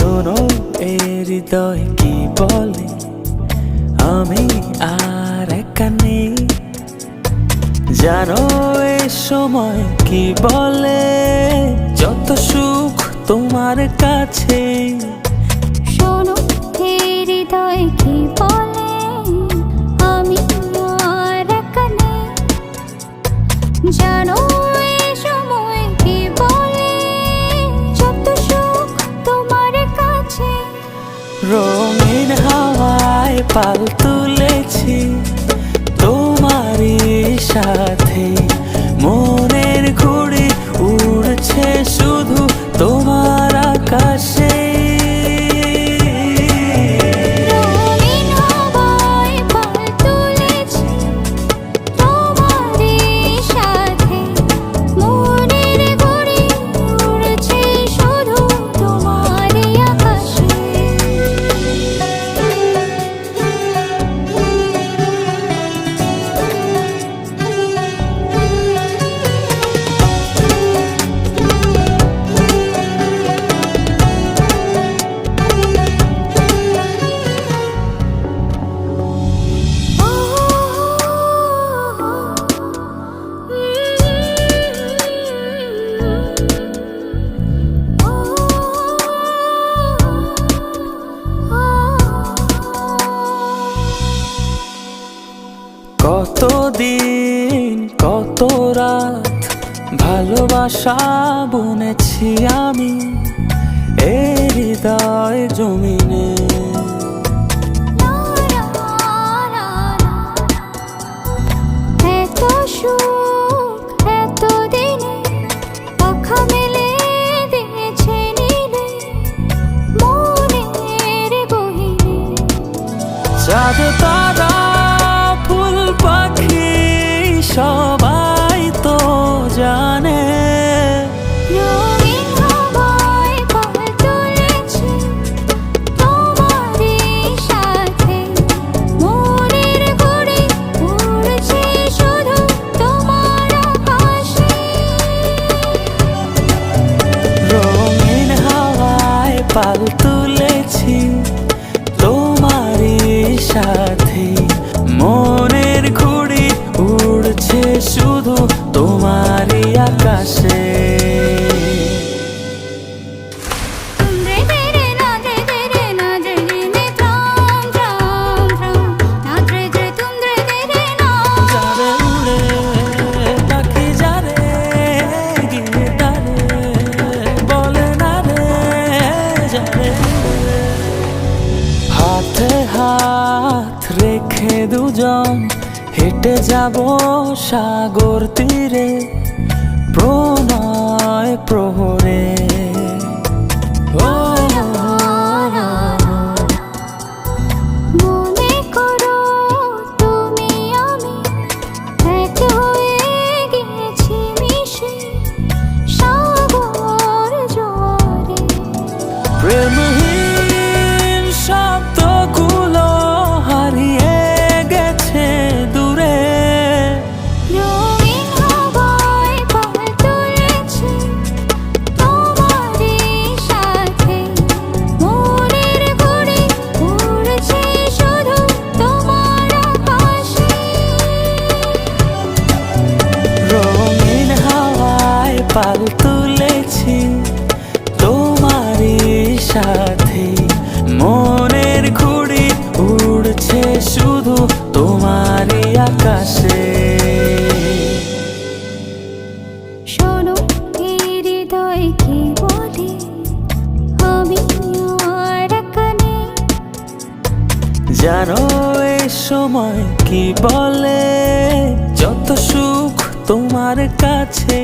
শোনো এ হৃদয় কি বলে, আমি আর একা নেই। জানো এ সময় কি বলে, যত সুখ তোমার কাছে। শোনো এ হৃদয় কি বলে, আমি আর একা নেই। জানো এ সময় কি বলে, যত সুখ তোমার কাছে। রঙিন হাওয়ায় পাল তুলেছি তোমারই সাথে, মনের ঘুড়ি উড়ছে শুধু তোমার আকাশে। রঙিন হাওয়ায় পাল তুলেছি তোমারই সাথে, মনের ঘুড়ি উড়ছে শুধু তোমারই আকাশে। কতদিন কত রাত ভালোবাসা বুনেছি আমি এ হৃদয় জমিনে। এত সুখ এত দিনে পাখা মেলে দিয়েছে নীলে মনের গহীনে। চাঁদ তারা ফুল পাখি সবাই তো জানে, রঙিন হাওয়ায় পাল তুলেছি তোমারই সাথে, মনের ঘুড়ি উড়ছে শুধু তোমার আকাশে। রঙিন হাওয়ায় পাল তুলেছি তোমারই সাথে, মনের ঘুড়ি উড়ছে শুধু তোমারই আকাশে। तुमरे तेरे नाचे तेरे नाचे ने त्राम त्राम त्राम नाचे जे तुमरे तेरे नाम। যারে উড়ে পাখি যারে গিয়ে তারে বলে না রে যারে। হাতে হাত রেখে দুজন হেঁটে যাব সাগর তীরে প্রণয় প্রহরে। মনে করো তুমি আমি এক হয়ে গেছি মিশে সাগর জোয়ারে। প্রেমহীন শব্দগুলো হারিয়ে গেছে দূরে, রঙিন হাওয়ায় পাল তুলেছি তোমারই সাথে, মনের ঘুড়ি উড়ছে শুধু তোমার আকাশে। রঙিন হাওয়ায় পাল তুলেছি তোমারই সাথে, মনের ঘুড়ি উড়ছে শুধু তোমারই আকাশে। শোনো এই হৃদয় কি বলে, আমি আর একা নেই। জানো এ সময় কি বলে, যত সুখ তোমার কাছে।